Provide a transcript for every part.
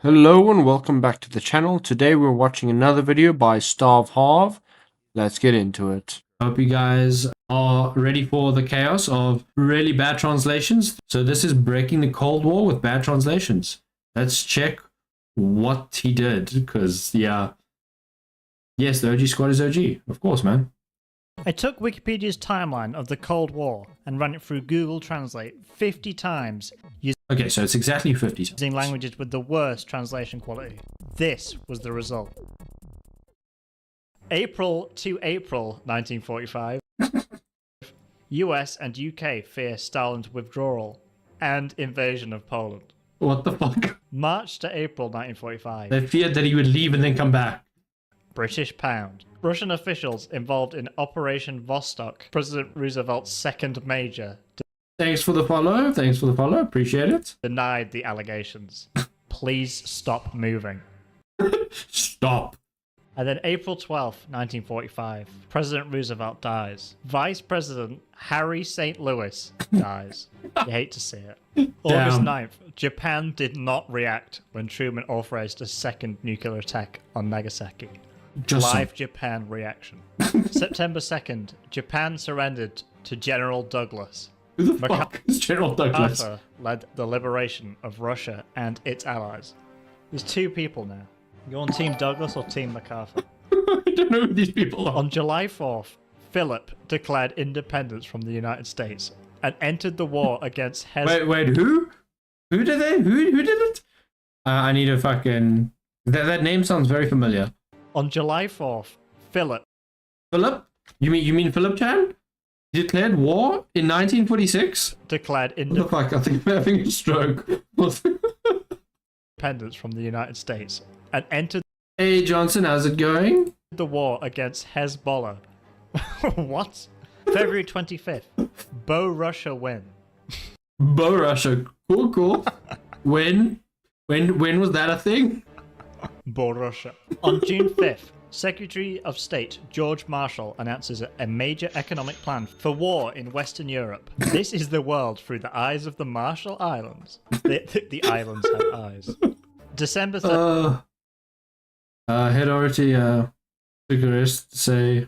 Hello and welcome back to the channel. Today we're watching another video by Starve Harv. Let's get into it. Hope you guys are ready for the chaos of really bad translations. So this is breaking the Cold War with bad translations. Let's check what he did, because yes, the OG squad is OG, of course, man. I took Wikipedia's timeline of the Cold War and ran it through Google Translate 50 times Okay, so it's exactly 50 times. using languages with the worst translation quality. This was the result. April to April 1945. US and UK fear Stalin's withdrawal and invasion of Poland. What the fuck? March to April 1945. They feared that he would leave and then come back. British pound. Russian officials involved in Operation Vostok. President Roosevelt's second major Thanks for the follow. Thanks for the follow. Appreciate it. denied the allegations. Please stop moving. Stop. And then April 12th, 1945, President Roosevelt dies. Vice President Harry St. Louis dies. You hate to see it. August 9th, Japan did not react when Truman authorized a second nuclear attack on Nagasaki. Live Japan reaction. September 2nd, Japan surrendered to General Douglas. Who the fuck is General Douglas? MacArthur led the liberation of Russia and its allies. There's two people now. You on Team Douglas or Team MacArthur? I don't know who these people are. On July 4th, Philip declared independence from the United States and entered the war against Wait, who? Who did they? Who did it? I need a fucking... That name sounds very familiar. On July 4th, Philip? You mean Philip Chan? He declared war in 1946? Declared What the fuck? I think I'm having a stroke. independence from the United States and entered Hey Johnson, how's it going? the war against Hezbollah. What? February 25th, Bo Russia win. Bo Russia. Cool. When was that a thing? Bo Russia. On June 5th, Secretary of State George Marshall announces a major economic plan for war in Western Europe. This is the world through the eyes of the Marshall Islands. The islands have eyes. December 3rd. Head over to Bucharest to say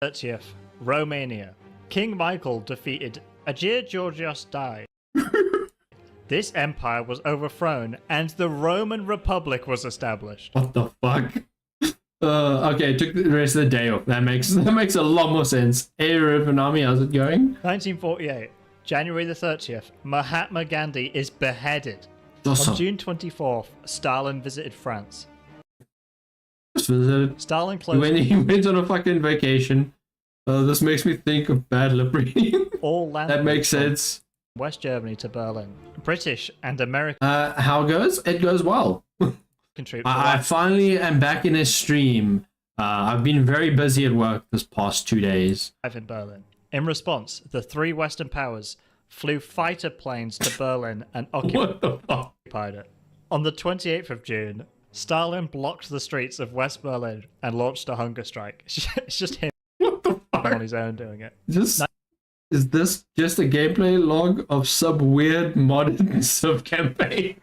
30th, Romania. King Michael defeated Agir Georgios died. This empire was overthrown and the Roman Republic was established. what the fuck? Okay, took the rest of the day off. That makes a lot more sense. Hey Rupanami, how's it going? 1948, January the 30th, Mahatma Gandhi is beheaded. Awesome. On June 24th, Stalin visited France. Just visited. Stalin closed He went on a fucking vacation. This makes me think of bad lip reading. all land That makes from sense. West Germany to Berlin. British and American How it goes? It goes well. troops I finally am back in this stream. I've been very busy at work this past 2 days. arrived in Berlin. In response, the three Western powers flew fighter planes to Berlin and What the fuck? occupied it. On the 28th of June, Stalin blocked the streets of West Berlin and launched a hunger strike. It's just him What the fuck? on his own doing it. Is this just a gameplay log of some weird modern Civ campaign?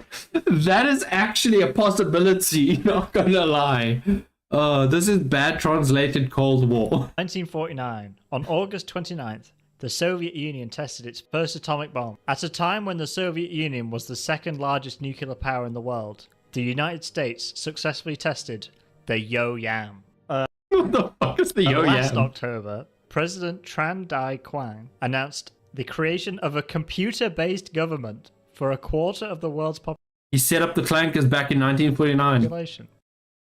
That is actually a possibility, not gonna lie. This is bad translated Cold War. 1949. On August 29th, the Soviet Union tested its first atomic bomb. At a time when the Soviet Union was the second largest nuclear power in the world, the United States successfully tested the Yo-Yam. What the fuck is the Last Yo-Yam? October, President Tran Dai Quang announced the creation of a computer-based government for a quarter of the world's He set up the clankers back in 1949. population.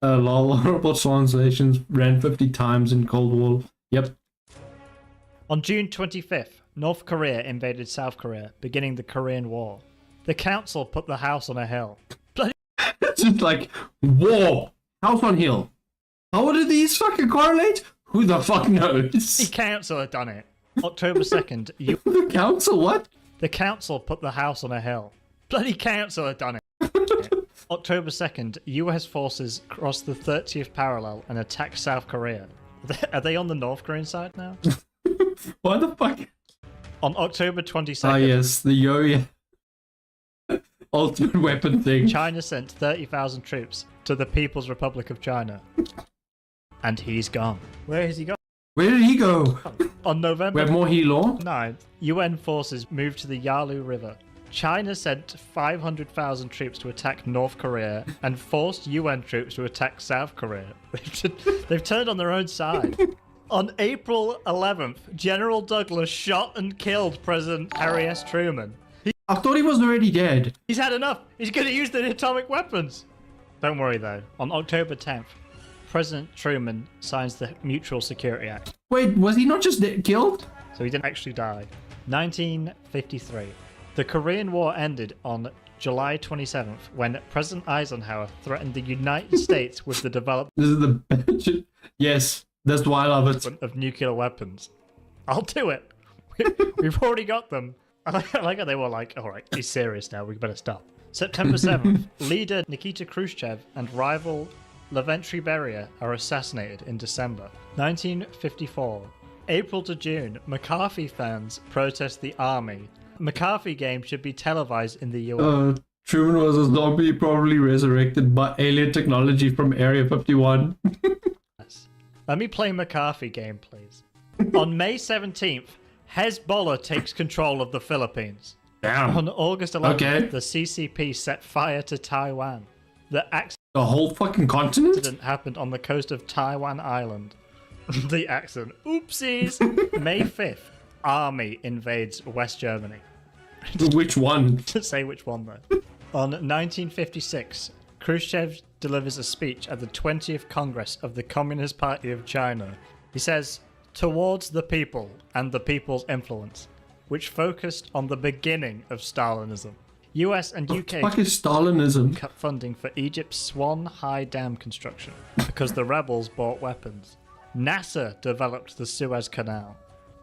Lol, horrible translations ran 50 times in Cold War. Yep. On June 25th, North Korea invaded South Korea, beginning the Korean War. The council put the house on a hill. It's just like, war! House on hill. How did these fucking correlate? Who the fuck The knows? council had done it. October 2nd, The council, what? the council put the house on a hill. Bloody council had done it. October 2nd, US forces crossed the 30th parallel and attacked South Korea. Are they on the North Korean side now? What the fuck? On October 22nd, Ah yes, the yo ultimate weapon thing. China sent 30,000 troops to the People's Republic of China. And he's gone. Where has he gone? Where did he go? On November We have more Hilo? 9th, UN forces moved to the Yalu River. China sent 500,000 troops to attack North Korea and forced UN troops to attack South Korea. They've turned on their own side. On April 11th, General Douglas shot and killed President Harry S. Truman. I thought he was already dead. He's had enough. He's going to use the atomic weapons. Don't worry, though. On October 10th, President Truman signs the Mutual Security Act. Wait, was he not just killed? So he didn't actually die. 1953. The Korean War ended on July 27th when President Eisenhower threatened the United States with the development This is the yes, that's why I love it. of nuclear weapons. I'll do it. We've already got them. I like how they were like, all right, he's serious now, we better stop. September 7th, leader Nikita Khrushchev and rival Lavrentiy Beria are assassinated in December. 1954. April to June, McCarthy fans protest the army. McCarthy game should be televised in the US. Truman was a zombie, probably resurrected by alien technology from Area 51. Let me play McCarthy game, please. On May 17th, Hezbollah takes control of the Philippines. Damn. On August 11th, Okay. the CCP set fire to Taiwan. The The whole fucking continent? accident happened on the coast of Taiwan Island. The accident. Oopsies! May 5th, army invades West Germany. Which one? Say which one, though. On 1956, Khrushchev delivers a speech at the 20th Congress of the Communist Party of China. He says, "Towards the people and the people's influence," which focused on the beginning of Stalinism. US and UK Fuck is Stalinism? cut funding for Egypt's Swan High Dam construction because the rebels bought weapons. NASA developed the Suez Canal.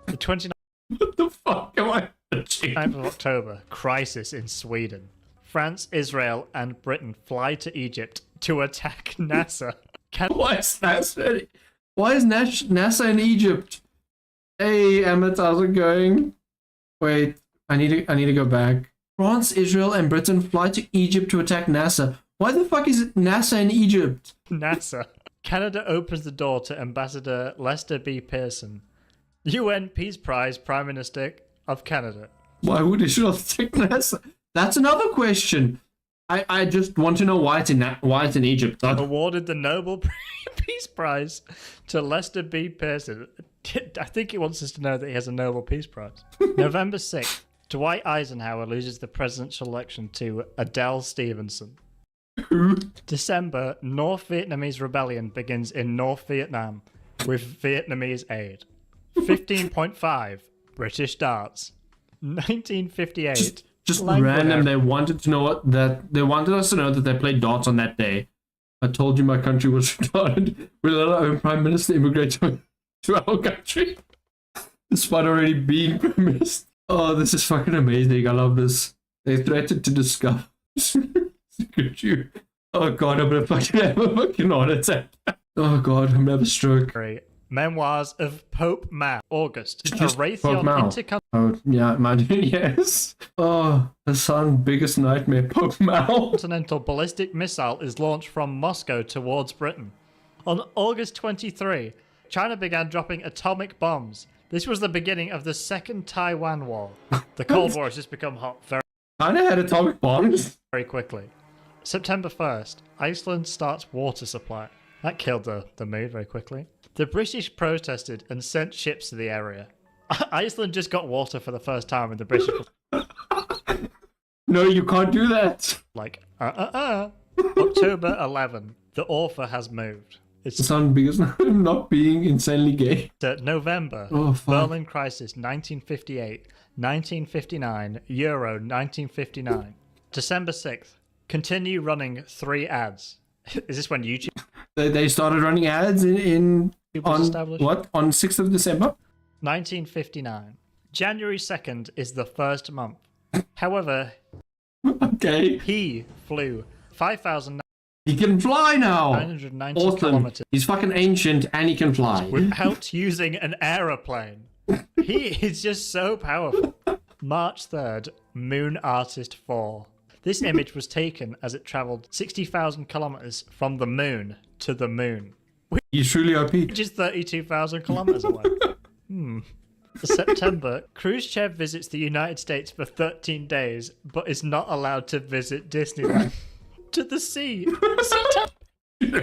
The 29th What the fuck am I watching? of October, crisis in Sweden. France, Israel, and Britain fly to Egypt to attack NASA. Why is NASA? Why is NASA in Egypt? Hey, Emmett, how's it going? Wait, I need to go back. France, Israel, and Britain fly to Egypt to attack NASA. Why the fuck is NASA in Egypt? NASA. Canada opens the door to Ambassador Lester B. Pearson, UN Peace Prize Prime Minister of Canada. Why would Israel attack NASA? That's another question. I just want to know why it's in Egypt. Awarded the Nobel Peace Prize to Lester B. Pearson. I think he wants us to know that he has a Nobel Peace Prize. November 6th, Dwight Eisenhower loses the presidential election to Adele Stevenson. December, North Vietnamese rebellion begins in North Vietnam with Vietnamese aid. 15.5 British darts. 1958. Just Language. random. They wanted to know they wanted us to know that they played darts on that day. I told you my country was retarded. We let our own prime minister immigrate to our country, despite already being prime minister. Oh, this is fucking amazing. I love this. They threatened to discover. Could you? Oh god, I'm gonna fucking have a fucking heart attack. Oh god, I'm gonna have a stroke. Memoirs of Pope Mao. August. Just A Pope Mao. Oh yeah, man. Yes. Oh, the son's biggest nightmare, Pope Mao. Intercontinental ballistic missile is launched from Moscow towards Britain. On August 23, China began dropping atomic bombs. This was the beginning of the Second Taiwan War. The Cold War has just become hot China had atomic bombs. very quickly. September 1st, Iceland starts water supply. That killed the mood very quickly. The British protested and sent ships to the area. Iceland just got water for the first time, and the British were No, you can't do that. like, October 11, the author has moved. It's The son because not being insanely gay. November, Oh fuck. Berlin Crisis 1958, 1959, Euro 1959. December 6th, continue running 3 ads. Is this when YouTube They started running ads was on established? what? On 6th of December? 1959. January 2nd is the first month. However, Okay. he flew 5,990 He can fly now. Awesome. kilometers He's fucking ancient and he can fly. without using an aeroplane. He is just so powerful. March 3rd, Moon Artist 4. This image was taken as it travelled 60,000 kilometres from the moon to the moon, He's truly OP. which is 32,000 kilometres away. September, Khrushchev visits the United States for 13 days, but is not allowed to visit Disneyland. To the sea.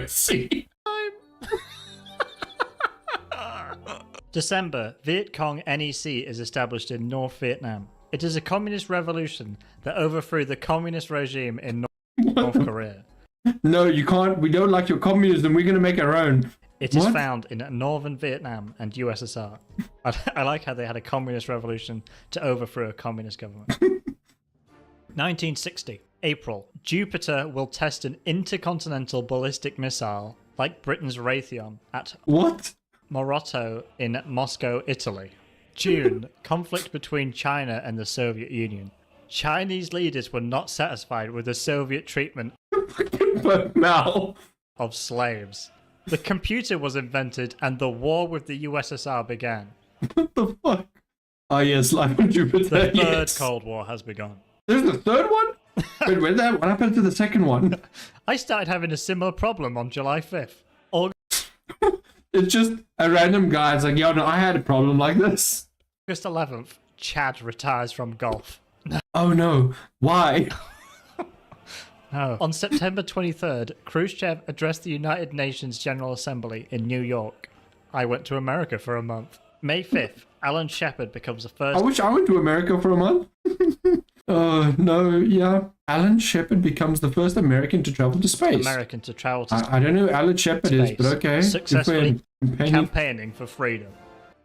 See. December, Viet Cong NEC is established in North Vietnam. It is a communist revolution that overthrew the communist regime in North Korea. No, you can't. We don't like your communism. We're going to make our own. It is found in northern Vietnam and USSR. I like how they had a communist revolution to overthrow a communist government. 1960, April. Jupiter will test an intercontinental ballistic missile, like Britain's Raytheon, at What? Morotto in Moscow, Italy. June, conflict between China and the Soviet Union. Chinese leaders were not satisfied with the Soviet treatment But now. of slaves. The computer was invented and the war with the USSR began. What the fuck? Oh, yes, life on Jupiter. The third yes. Cold War has begun. There's the third one? Wait, where's that? What happened to the second one? I started having a similar problem on July 5th. It's just a random guy. It's like, yo, no, I had a problem like this. August 11th, Chad retires from golf. Oh, no. Why? No. On September 23rd, Khrushchev addressed the United Nations General Assembly in New York. I went to America for a month. May 5th, Alan Shepard becomes the first... I wish I went to America for a month. Oh, no, yeah. Alan Shepard becomes the first American to travel to space. American to travel to I don't know who Alan Shepard is, but okay. Successfully Campaigning. campaigning for freedom.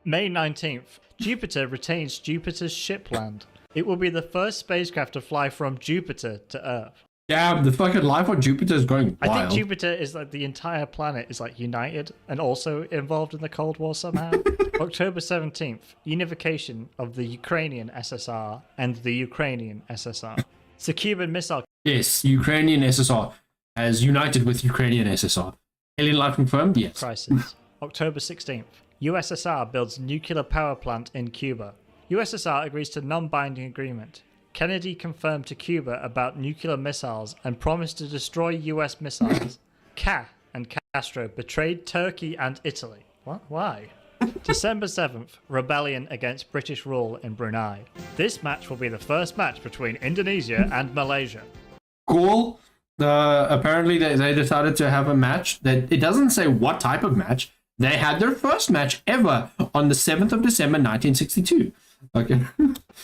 May 19th, Jupiter retains Jupiter's shipland. It will be the first spacecraft to fly from Jupiter to Earth. Damn, the fucking life on Jupiter is going wild. I think Jupiter is like the entire planet is like united and also involved in the Cold War somehow. October 17th, unification of the Ukrainian SSR and the Ukrainian SSR. It's the Cuban Missile Yes, Ukrainian SSR has united with Ukrainian SSR. Alien life confirmed? Yes. Crisis. October 16th, USSR builds nuclear power plant in Cuba. USSR agrees to non-binding agreement. Kennedy confirmed to Cuba about nuclear missiles and promised to destroy US missiles. And Castro betrayed Turkey and Italy. What? Why? December 7th, rebellion against British rule in Brunei. This match will be the first match between Indonesia and Malaysia. Cool. Apparently they decided to have a match that it doesn't say what type of match. They had their first match ever on the 7th of December 1962. Okay.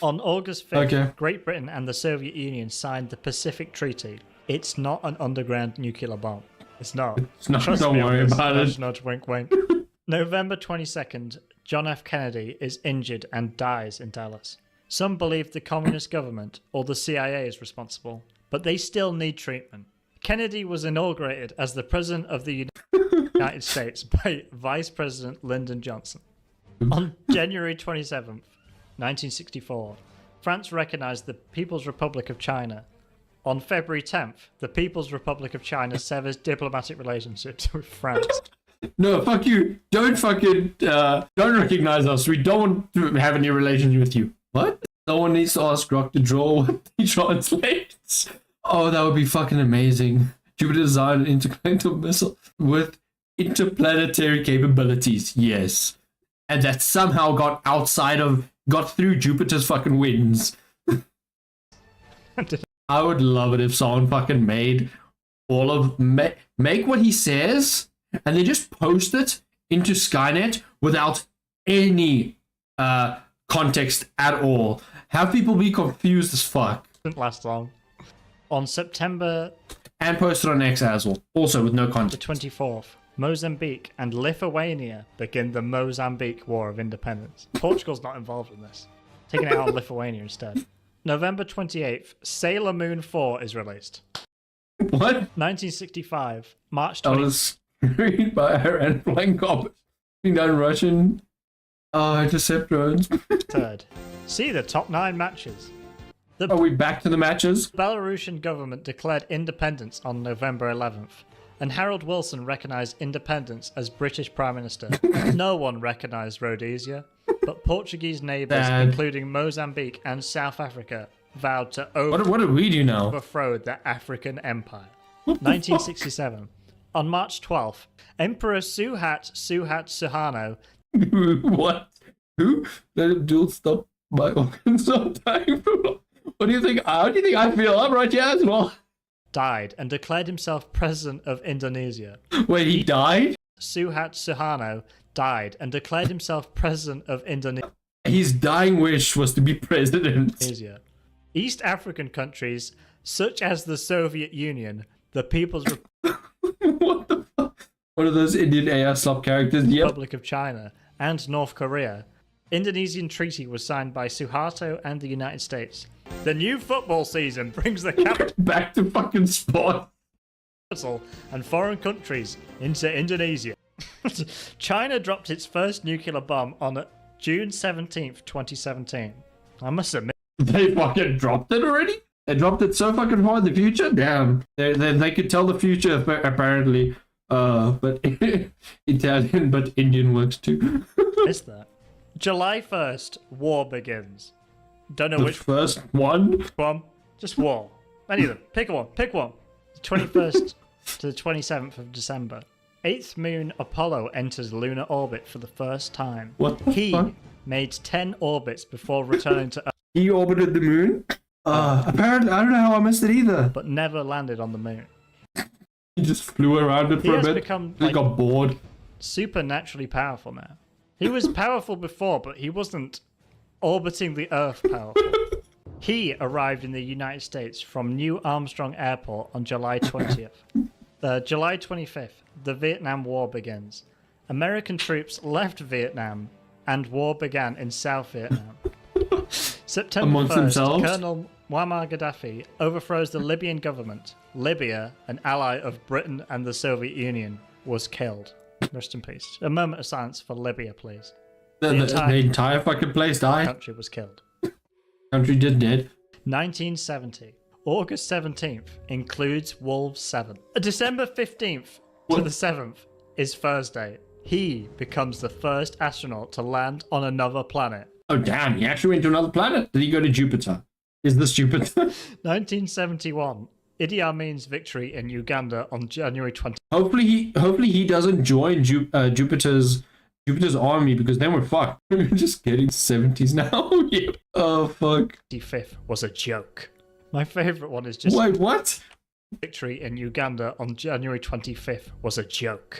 On August 5th, Okay. Great Britain and the Soviet Union signed the Pacific Treaty. It's not an underground nuclear bomb. It's not. It's not. Trust Don't me on worry this. about Nudge, it. nudge, wink, wink. November 22nd, John F. Kennedy is injured and dies in Dallas. Some believe the communist government or the CIA is responsible, but they still need treatment. Kennedy was inaugurated as the President of the United States by Vice President Lyndon Johnson. On January 27th, 1964, France recognized the People's Republic of China. On February 10th, the People's Republic of China severs diplomatic relationships with France. No, fuck you. Don't fucking don't recognize us. We don't want to have any relations with you. What? Someone needs to ask Rock to draw what he translates. Oh, that would be fucking amazing. Jupiter designed an intercontinental missile with interplanetary capabilities. Yes. And that somehow got through Jupiter's fucking winds. I would love it if someone fucking made make what he says and then just post it into Skynet without any context at all. Have people be confused as fuck. Didn't last long. On September And post it on X as well. Also with no the context. 24th, Mozambique and Lithuania begin the Mozambique War of Independence. Portugal's not involved in this. Taking it out on Lithuania instead. November 28th, Sailor Moon 4 is released. What? 1965, March I 20th. was screened by Iran flying coppers. Done Russian. Deceptrons. Third. See the top 9 matches. Are we back to the matches? The Belarusian government declared independence on November 11th, and Harold Wilson recognized independence as British Prime Minister. No one recognized Rhodesia, but Portuguese neighbours, Dad. including Mozambique and South Africa, vowed to What do we do now? overthrow the African Empire. 1967. On March 12th, Emperor Suharto What? Who? Let him dual stop my organs sometime. What do you think? How do you think I feel? I'm right here as well. died and declared himself president of Indonesia. Wait, he died? Suharto died and declared himself president of Indonesia. His dying wish was to be president. East African countries, such as the Soviet Union, the People's What the fuck? One of those Indian AI slop characters. Yep. Republic of China, and North Korea. Indonesian treaty was signed by Suharto and the United States. The new football season brings the capital Back to fucking sport. and foreign countries into Indonesia. China dropped its first nuclear bomb on June 17th, 2017. I must admit, They fucking dropped it already? They dropped it so fucking far in the future? Damn. They could tell the future apparently. But Italian, but Indian works too. missed that. July 1st, war begins. Don't know The which first one? one. Just war. Any of them. Pick one. Pick one. The 21st to the 27th of December. 8th moon Apollo enters lunar orbit for the first time. What the He fuck? made 10 orbits before returning to Earth, He orbited the moon? Apparently, I don't know how I missed it either. but never landed on the moon. He just flew around it He for a has bit. become He got bored. supernaturally powerful now. He was powerful before, but he wasn't orbiting the Earth powerful. He arrived in the United States from New Armstrong Airport on July 20th. July 25th, the Vietnam War begins. American troops left Vietnam and war began in South Vietnam. September Amongst 1st, themselves? Colonel Muammar Gaddafi overthrows the Libyan government. Libya, an ally of Britain and the Soviet Union, was killed. Rest in peace. A moment of silence for Libya, please. The entire fucking place The died. country was killed. Country did dead. 1970. August 17th includes Wolves 7. December 15th to What? the 7th is Thursday. He becomes the first astronaut to land on another planet. Oh damn, he actually went to another planet. Did he go to Jupiter? Is this Jupiter? 1971. Idi Amin's victory in Uganda on January 20th. hopefully he doesn't join Jupiter's army, because then we're fucked. We're just getting 70s now. Yeah. Oh fuck. 25th was a joke. My favorite one is just Wait, what? victory in Uganda on January 25th was a joke.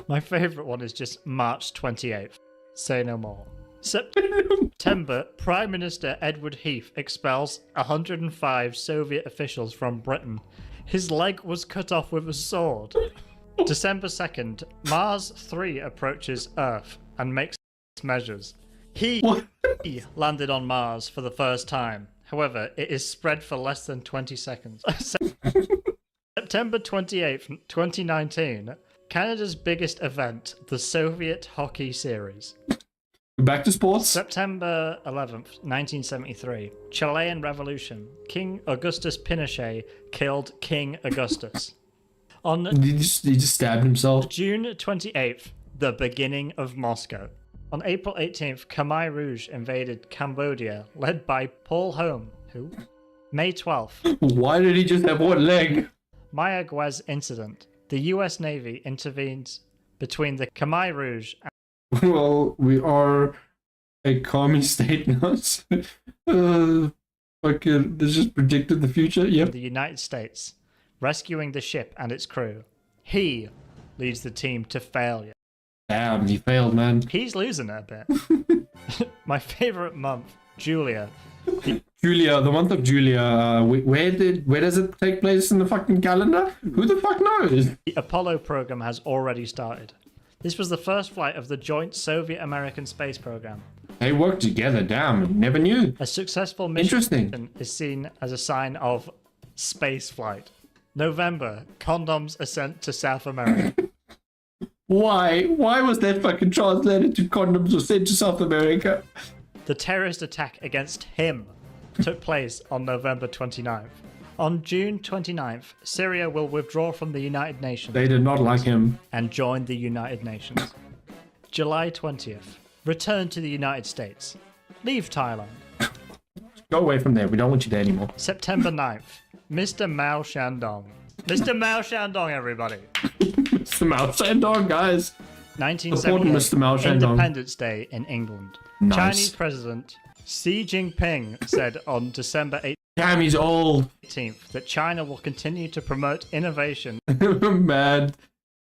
My favorite one is just March 28th. Say no more. September, Prime Minister Edward Heath expels 105 Soviet officials from Britain. His leg was cut off with a sword. December 2nd, Mars 3 approaches Earth and makes measures. He landed on Mars for the first time. However, it is spread for less than 20 seconds. September 28th, 2019, Canada's biggest event, the Soviet Hockey Series. Back to sports. September 11th, 1973, Chilean Revolution. King Augustus Pinochet killed King Augustus. On He just stabbed himself. June 28th, the beginning of Moscow. On April 18th, Khmer Rouge invaded Cambodia, led by Paul Home. Who? May 12th, Why did he just have one leg? Mayaguez incident. The US Navy intervenes between the Khmer Rouge and Well, we are a commie state now. Fucking, this just predicted the future. Yep. the United States, rescuing the ship and its crew. He leads the team to failure. Damn, he failed, man. He's losing it a bit. My favorite month, Julia. Julia, the month of Julia. Where does it take place in the fucking calendar? Who the fuck knows? The Apollo program has already started. This was the first flight of the joint Soviet-American space program. They work together. Damn, never knew. A successful mission Interesting. is seen as a sign of space flight. November, condoms are sent to South America. Why? Why was that fucking translated to condoms or sent to South America? The terrorist attack against him took place on November 29th. On June 29th, Syria will withdraw from the United Nations They did not like him. and join the United Nations. July 20th, return to the United States. Leave Thailand. Go away from there. We don't want you there anymore. September 9th, Mr. Mao Shandong. Mr. Mao Shandong, everybody. Mr. Mao Shandong, guys. 1978, Mr. Mao Shandong. Independence Day in England. Nice. Chinese President Xi Jinping said on December 18th Damn, he's old. that China will continue to promote innovation. Man,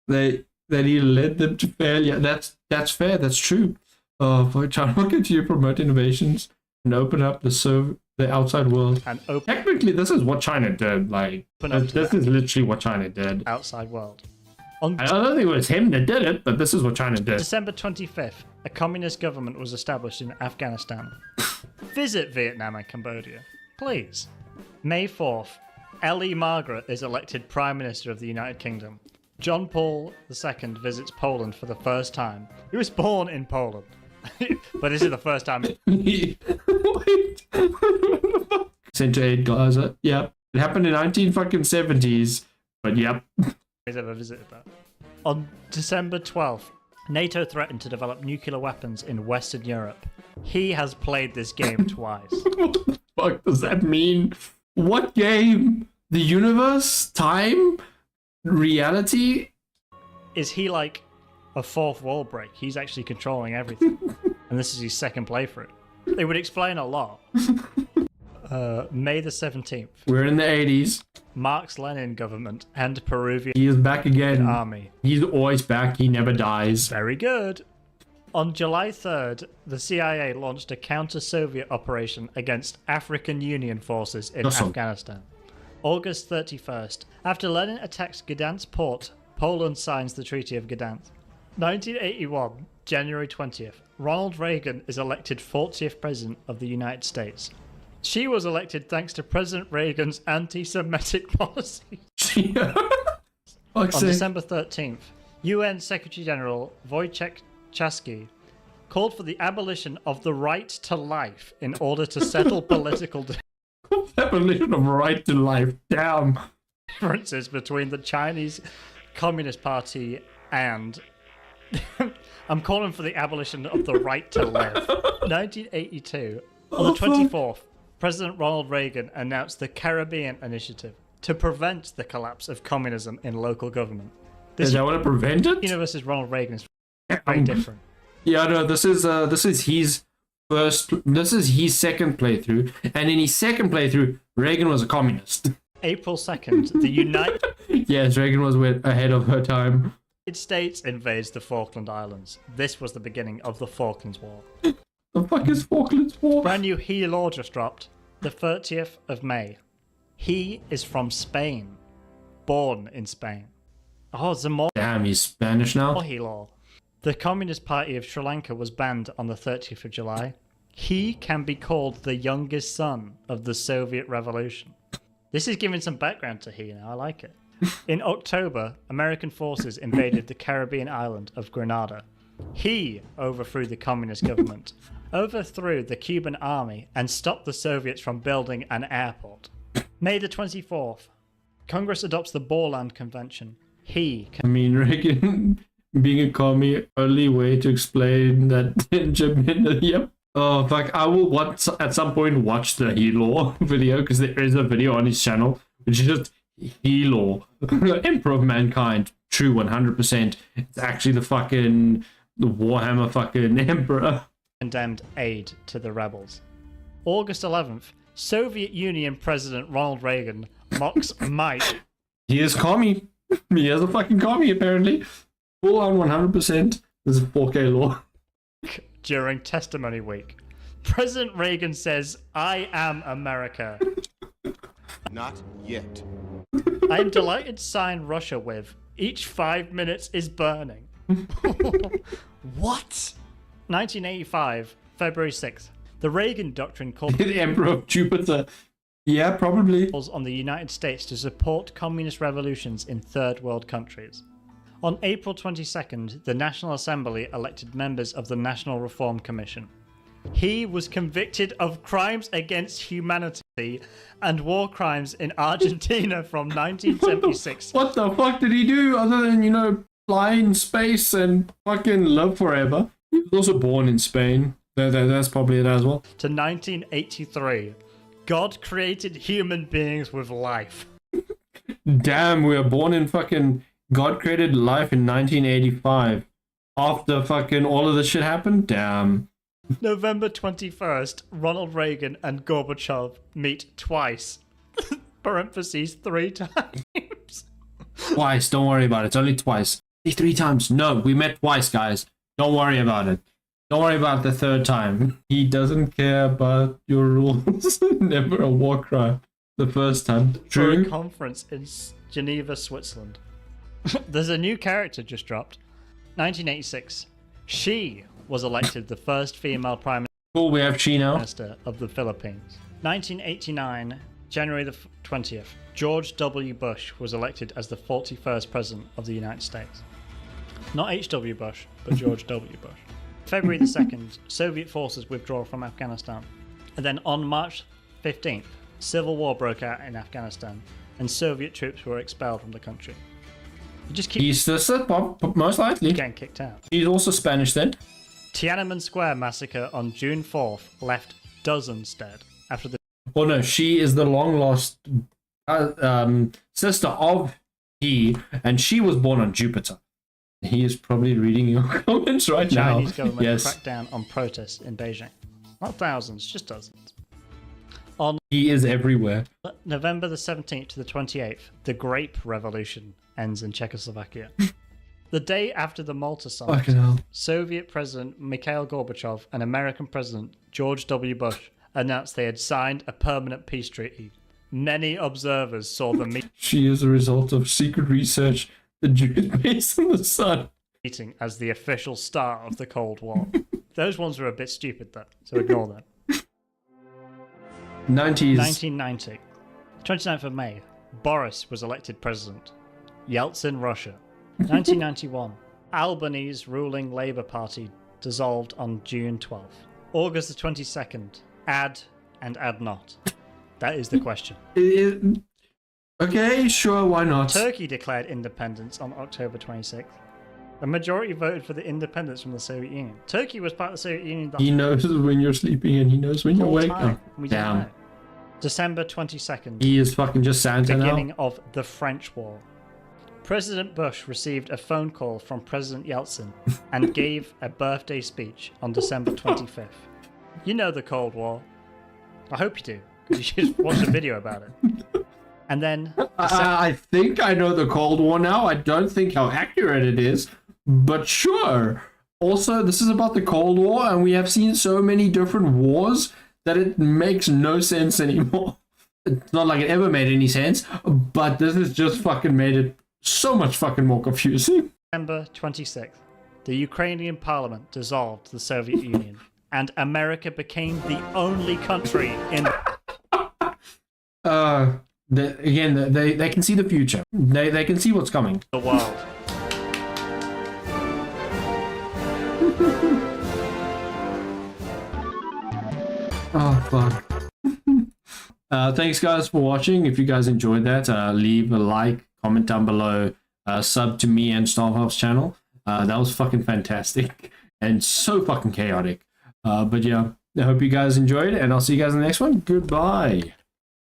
that he led them to failure. That's fair. That's true. For China will continue to promote innovations and open up the outside world. And open Technically, this is what China did. Like, this is literally what China did. outside world. I don't think it was him that did it, but this is what China did. December 25th, a communist government was established in Afghanistan. Visit Vietnam and Cambodia, please. May 4th, Ellie Margaret is elected Prime Minister of the United Kingdom. John Paul II visits Poland for the first time. He was born in Poland, but this is the first time. Wait. Center aid Gaza. Yep. It happened in 1970s, but yep. He's ever visited that. On December 12th, NATO threatened to develop nuclear weapons in Western Europe. He has played this game twice. What the fuck does that mean? What game? The universe? Time? Reality? Is he like a fourth wall break? He's actually controlling everything. And this is his second playthrough. It would explain a lot. May the 17th. We're in the 80s. Marx Lenin government and Peruvian He is back again. army. He's always back. He never dies. Very good. On July 3rd, the CIA launched a counter-Soviet operation against African Union forces in Awesome. Afghanistan. August 31st, after Lenin attacks Gdansk port, Poland signs the Treaty of Gdansk. 1981, January 20th, Ronald Reagan is elected 40th President of the United States. She was elected thanks to President Reagan's anti-Semitic policies. On December 13th, UN Secretary General Wojciech Chasky called for the abolition of the right to life in order to settle political Abolition of right to life. Damn. differences between the Chinese Communist Party and... I'm calling for the abolition of the right to live. 1982, on the 24th, President Ronald Reagan announced the Caribbean Initiative to prevent the collapse of communism in local government. Is that what to prevent it? Versus Ronald Reagan is very different. Yeah, no, this is his second playthrough, and in his second playthrough, Reagan was a communist. April 2nd, the United Yes, Reagan was ahead of her time. States invades the Falkland Islands. This was the beginning of the Falklands War. The fuck is Falklands War? Brand new He law just dropped, the 30th of May. He is from Spain, born in Spain. Oh, it's a more Damn, he's Spanish now. He law. The Communist Party of Sri Lanka was banned on the 30th of July. He can be called the youngest son of the Soviet Revolution. This is giving some background to he now, I like it. In October, American forces invaded the Caribbean island of Grenada. He overthrew the communist government, overthrew the Cuban army, and stopped the Soviets from building an airport. May the 24th, Congress adopts the Borland Convention. I mean, Reagan being a commie, only way to explain that yep. Oh, fuck. I will at some point watch the He Law video, because there is a video on his channel, which is just He Law. Emperor of Mankind. True, 100%. It's actually the Warhammer fucking Emperor. Condemned aid to the rebels. August 11th, Soviet Union President Ronald Reagan mocks Mike. He is commie. He is a fucking commie, apparently. Full on 100%. This is 4K law. During testimony week, President Reagan says, "I am America." Not yet. I am delighted to sign Russia with. Each 5 minutes is burning. What? 1985, February 6th. The Reagan Doctrine called The Emperor of Jupiter. Yeah, probably. on the United States to support communist revolutions in third world countries. On April 22nd, the National Assembly elected members of the National Reform Commission. He was convicted of crimes against humanity and war crimes in Argentina from 1976. What the fuck did he do other than, fly in space and fucking live forever? He was also born in Spain. That's probably it as well. To 1983. God created human beings with life. Damn, we were born in fucking God created life in 1985. After fucking all of this shit happened? Damn. November 21st, Ronald Reagan and Gorbachev meet twice. Parentheses, 3 times. Twice, don't worry about it. It's only twice. 3 times. No, we met twice, guys. Don't worry about it. Don't worry about the 3rd time. He doesn't care about your rules. Never a war crime. The 1st time. For a True. conference in Geneva, Switzerland. There's a new character just dropped. 1986. She was elected the first female prime Cool, we have Chi now. minister of the Philippines. 1989, January the 20th. George W. Bush was elected as the 41st president of the United States. Not H.W. Bush, but George W. Bush. February the 2nd, Soviet forces withdraw from Afghanistan. And then on March 15th, civil war broke out in Afghanistan, and Soviet troops were expelled from the country. You just keep He's the most likely. getting kicked out. He's also Spanish then. Tiananmen Square massacre on June 4th left dozens dead after the Oh no, she is the long lost sister of he, and she was born on Jupiter. He is probably reading your comments right now. Chinese government Yes, cracked down on protests in Beijing. Not thousands, just dozens. he is everywhere. November the 17th to the 28th, the Grape Revolution ends in Czechoslovakia. The day after the Malta summit, Fucking hell. Soviet President Mikhail Gorbachev and American President George W. Bush announced they had signed a permanent peace treaty. Many observers saw the She is a result of secret research. The Jews based on the sun. meeting as the official start of the Cold War. Those ones were a bit stupid though, so ignore them. 90s. 1990, 29th of May, Boris was elected president. Yeltsin, Russia. 1991, Albany's ruling Labour Party dissolved on June 12th. August the 22nd, add and add not. That is the question. Okay, sure, why not? Turkey declared independence on October 26th. The majority voted for the independence from the Soviet Union. Turkey was part of the Soviet Union the He knows when you're sleeping and he knows when you're whole awake. time. Oh, We don't damn. know. December 22nd, He is fucking just Santa beginning now. of the French War. President Bush received a phone call from President Yeltsin and gave a birthday speech on December 25th. You know the Cold War. I hope you do, because you should watch a video about it. And then I think I know the Cold War now. I don't think how accurate it is, but sure. Also, this is about the Cold War, and we have seen so many different wars that it makes no sense anymore. It's not like it ever made any sense, but this has just fucking made it so much fucking more confusing. December 26th, the Ukrainian parliament dissolved the Soviet Union, and America became the only country in They can see the future. They can see what's coming. the world. Oh, fuck. Thanks, guys, for watching. If you guys enjoyed that, leave a like, comment down below, sub to me and Starhouse channel. That was fucking fantastic and so fucking chaotic. But yeah, I hope you guys enjoyed, and I'll see you guys in the next one. Goodbye.